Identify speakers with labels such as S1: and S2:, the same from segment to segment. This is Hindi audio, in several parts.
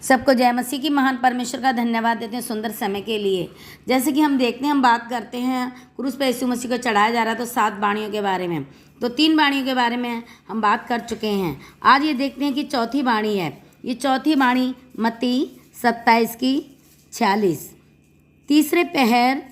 S1: सबको जय मसीह की। महान परमेश्वर का धन्यवाद देते हैं सुंदर समय के लिए। जैसे कि हम देखते हैं, हम बात करते हैं क्रूस पे यीशु मसीह को चढ़ाया जा रहा है, तो 7 बाणियों के बारे में, तो 3 बाणियों के बारे में हम बात कर चुके हैं। आज ये देखते हैं कि चौथी बाणी है। ये चौथी बाणी मत्ती 27:46। तीसरे पहर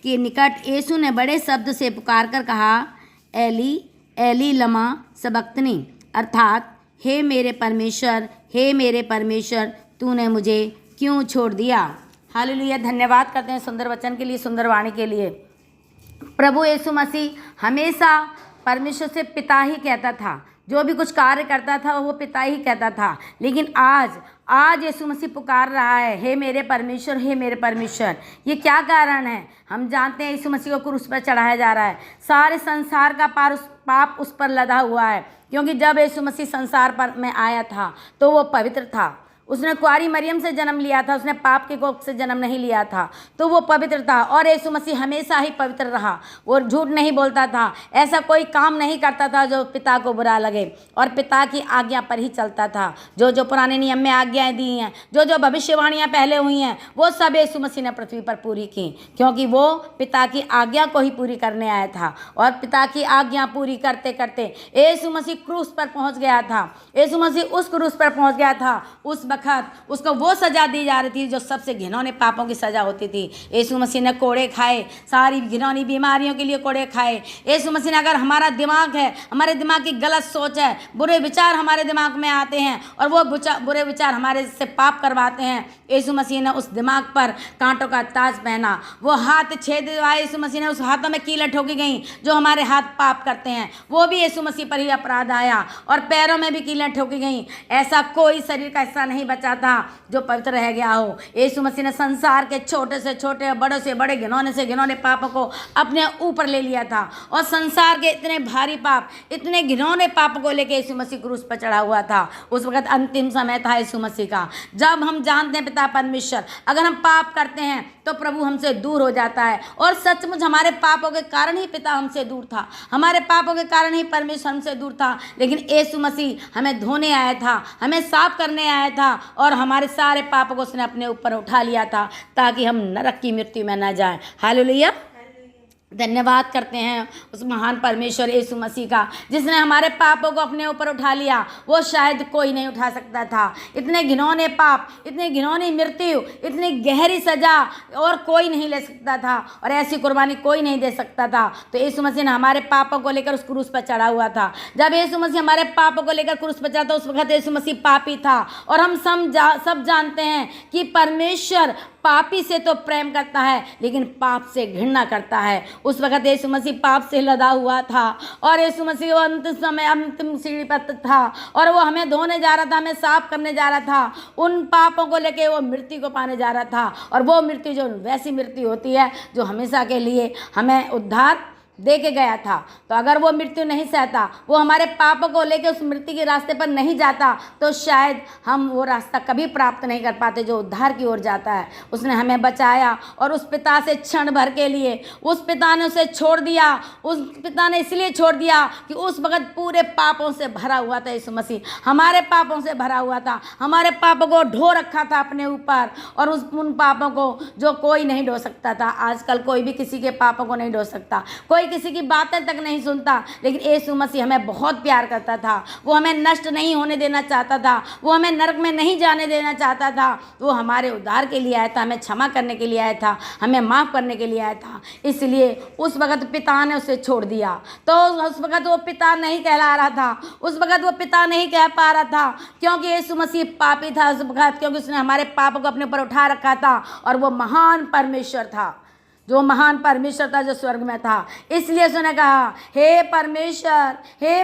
S1: के निकट यीशु ने बड़े शब्द से पुकार कर कहा, एली एली लमा सबक्तनी, अर्थात हे मेरे परमेश्वर, हे मेरे परमेश्वर, तूने मुझे क्यों छोड़ दिया। हालेलुया। धन्यवाद करते हैं सुंदर वचन के लिए, सुंदर वाणी के लिए। प्रभु यीशु मसीह हमेशा परमेश्वर से पिता ही कहता था, जो भी कुछ कार्य करता था वो पिता ही कहता था। लेकिन आज यीशु मसीह पुकार रहा है, हे मेरे परमेश्वर, हे मेरे परमेश्वर। ये क्या कारण है? हम जानते हैं यीशु मसीह को क्रूस पर चढ़ाया जा रहा है। सारे संसार का पाप उस पर लदा हुआ है, क्योंकि जब यीशु मसीह संसार पर में आया था तो वो पवित्र था। उसने कुंवारी मरियम से जन्म लिया था, उसने पाप के कोख से जन्म नहीं लिया था, तो वो पवित्र था। और यीशु मसीह हमेशा ही पवित्र रहा, वो झूठ नहीं बोलता था, ऐसा कोई काम नहीं करता था जो पिता को बुरा लगे, और पिता की आज्ञा पर ही चलता था। जो जो पुराने नियम में आज्ञाएं दी हैं, जो जो भविष्यवाणियां पहले हुई हैं, वो सब यीशु मसीह ने पृथ्वी पर पूरी की, क्योंकि वो पिता की आज्ञा को ही पूरी करने आया था। और पिता की आज्ञा पूरी करते करते यीशु मसीह क्रूस पर पहुंच गया था। यीशु मसीह उस क्रूस पर पहुंच गया था। उस उसको वो सजा दी जा रही थी जो सबसे घिनौने पापों की सजा होती थी। यीशु मसीह ने कोड़े खाए, सारी घिनौनी बीमारियों के लिए कोड़े खाए। यीशु मसीह ने, अगर हमारा दिमाग है, हमारे दिमाग की गलत सोच है, बुरे विचार हमारे दिमाग में आते हैं और वो बुरे विचार हमारे से पाप करवाते हैं, यीशु मसीह ने उस दिमाग पर कांटों का ताज पहना। वो हाथ छेद हुए, यीशु मसीह ने उस हाथों में कीलें ठोकी गई जो हमारे हाथ पाप करते हैं, वो भी यीशु मसीह पर ही अपराध आया। और पैरों में भी कीलें ठोकी गई। ऐसा कोई शरीर का हिस्सा नहीं बचा था जो पवित्र रह गया हो। यीशु मसीह ने संसार के छोटे से छोटे, बड़े से बड़े, घिनौने से घिनौने पापों को अपने ऊपर ले लिया था। और संसार के इतने भारी पाप, इतने घिनौने पापों को लेकर यीशु मसीह क्रूस पर चढ़ा हुआ था। उस वक्त अंतिम समय था यीशु मसीह का, जब हम जानते हैं पिता परमेश्वर, अगर हम पाप करते हैं तो प्रभु हमसे दूर हो जाता है। और सचमुच हमारे पापों के कारण ही पिता हमसे दूर था, हमारे पापों के कारण ही परमेश्वर हमसे दूर था। लेकिन यीशु मसीह हमें धोने आया था, हमें साफ करने आया था, और हमारे सारे पापों को उसने अपने ऊपर उठा लिया था, ताकि हम नरक की मृत्यु में न जाएं। हालेलुया। धन्यवाद करते हैं उस महान परमेश्वर यीशु मसीह का, जिसने हमारे पापों को अपने ऊपर उठा लिया। वो शायद कोई नहीं उठा सकता था। इतने घिनौने पाप, इतनी घिनौनी मृत्यु, इतनी गहरी सजा और कोई नहीं ले सकता था, और ऐसी कुर्बानी कोई नहीं दे सकता था। तो यीशु मसीह ने हमारे पापों को लेकर उस क्रूस पर चढ़ा हुआ था। जब यीशु मसीह हमारे पापों को लेकर क्रूस पर चढ़ा था, उस वक्त यीशु मसीह पापी था। और हम सब जानते हैं कि परमेश्वर पापी से तो प्रेम करता है, लेकिन पाप से घृणा करता है। उस वक्त यीशु मसीह पाप से लदा हुआ था, और यीशु मसीह अंतिम सीढ़ी पर था, और वो हमें धोने जा रहा था, हमें साफ करने जा रहा था। उन पापों को लेके वो मृत्यु को पाने जा रहा था, और वो मृत्यु जो वैसी मृत्यु होती है जो हमेशा के लिए हमें उद्धार दे के गया था। तो अगर वो मृत्यु नहीं सहता, वो हमारे पापों को लेकर उस मृत्यु के रास्ते पर नहीं जाता, तो शायद हम वो रास्ता कभी प्राप्त नहीं कर पाते जो उद्धार की ओर जाता है। उसने हमें बचाया, और उस पिता से क्षण भर के लिए उस पिता ने उसे छोड़ दिया। उस पिता ने इसलिए छोड़ दिया कि उस वक्त पूरे पापों से भरा हुआ था। यीशु मसीह हमारे पापों से भरा हुआ था, हमारे पापों को ढो रखा था अपने ऊपर, और उन पापों को जो कोई नहीं ढो सकता था। आजकल कोई भी किसी के पापों को नहीं ढो सकता, कोई किसी की बातें तक नहीं सुनता। लेकिन यीशु मसीह हमें बहुत प्यार करता था। वो हमें नष्ट नहीं होने देना चाहता था, वो हमें नरक में नहीं जाने देना चाहता था। वो हमारे उद्धार के लिए आया था, हमें क्षमा करने के लिए आया था, हमें माफ़ करने के लिए आया था। इसलिए उस वक्त पिता ने उसे छोड़ दिया। तो उस वक्त वो पिता नहीं कहला रहा था, उस वक्त वो पिता नहीं कह पा रहा था, क्योंकि यीशु मसीह पापी था उस वक्त, क्योंकि उसने हमारे पापों को अपने ऊपर उठा रखा था। और वो महान परमेश्वर था, जो महान परमेश्वर था, जो स्वर्ग में था। इसलिए उसने कहा, हे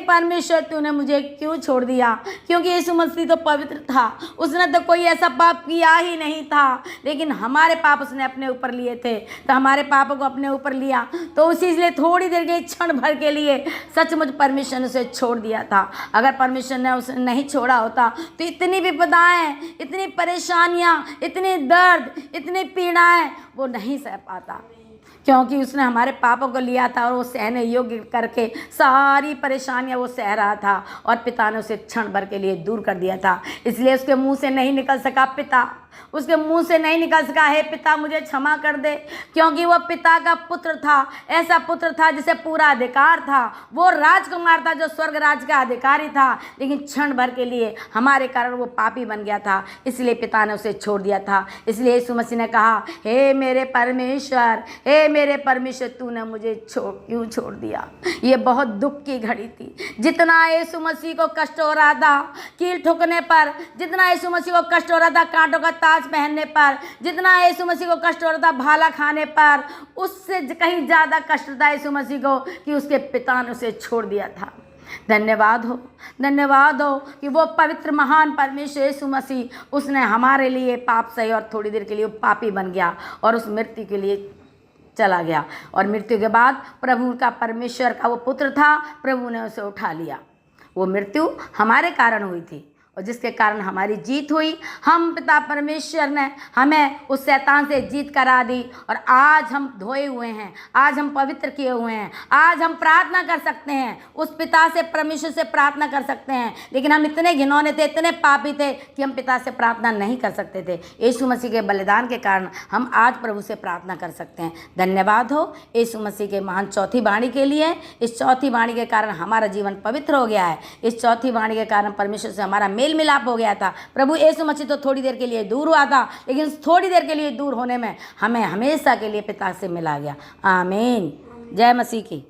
S1: परमेश्वर, तूने मुझे क्यों छोड़ दिया। क्योंकि यीशु मसीह तो पवित्र था, उसने तो कोई ऐसा पाप किया ही नहीं था, लेकिन हमारे पाप उसने अपने ऊपर लिए थे। तो हमारे पापों को अपने ऊपर लिया, तो उसी इसलिए थोड़ी देर के, क्षण भर के लिए सचमुच परमेश्वर ने उसे छोड़ दिया था। अगर परमेश्वर ने उसे नहीं छोड़ा होता तो इतनी विपदाएं, इतनी परेशानियां, इतनी दर्द, इतनी पीड़ाएं वो नहीं सह पाता। क्योंकि उसने हमारे पापों को लिया था और वो सहने योग्य करके सारी परेशानियां वो सह रहा था और पिता ने उसे क्षण भर के लिए दूर कर दिया था। इसलिए उसके मुंह से नहीं निकल सका पिता, उसके मुंह से नहीं निकल सका हे पिता मुझे क्षमा कर दे, क्योंकि वो पिता का पुत्र था, ऐसा पुत्र था जिसे पूरा अधिकार था, वो राजकुमार था जो स्वर्ग राज्य का अधिकारी था, लेकिन क्षण भर के लिए हमारे कारण वो पापी बन गया था, इसलिए पिता ने उसे छोड़ दिया था। इसलिए यीशु मसीह ने कहा हे मेरे परमेश्वर, हे मेरे परमेश्वर, तूने मुझे क्यों छोड़ दिया। ये बहुत दुख की घड़ी थी। जितना यीशु मसीह को कष्ट हो रहा था कील ठोकने पर, जितना यीशु मसीह को कष्ट हो रहा था कांटों का ताज पहनने पर, जितना यीशु मसीह को कष्ट हो रहा था भाला खाने पर, उससे कहीं ज़्यादा कष्ट था यीशु मसीह को कि उसके पिता ने उसे छोड़ दिया था। धन्यवाद हो कि वो पवित्र महान परमेश्वर यीशु मसीह, उसने हमारे लिए पाप सही और थोड़ी देर के लिए वो पापी बन गया और उस मृत्यु के लिए चला गया। और मृत्यु के बाद प्रभु का परमेश्वर का वो पुत्र था, प्रभु ने उसे उठा लिया। वो मृत्यु हमारे कारण हुई थी और जिसके कारण हमारी जीत हुई। हम पिता परमेश्वर ने हमें उस शैतान से जीत करा दी और आज हम धोए हुए हैं, आज हम पवित्र किए हुए हैं, आज हम प्रार्थना कर सकते हैं, उस पिता से परमेश्वर से प्रार्थना कर सकते हैं। लेकिन हम इतने घिनौने थे, इतने पापी थे कि हम पिता से प्रार्थना नहीं कर सकते थे। यीशु मसीह के बलिदान के कारण हम आज प्रभु से प्रार्थना कर सकते हैं। धन्यवाद हो यीशु मसीह के महान चौथी वाणी के लिए। इस चौथी वाणी के कारण हमारा जीवन पवित्र हो गया है। इस चौथी वाणी के कारण परमेश्वर से हमारा मेल मिलाप हो गया था। प्रभु यीशु मसीह तो थोड़ी देर के लिए दूर हुआ था, लेकिन थोड़ी देर के लिए दूर होने में हमें हमेशा के लिए पिता से मिला गया। आमीन। जय मसीह की।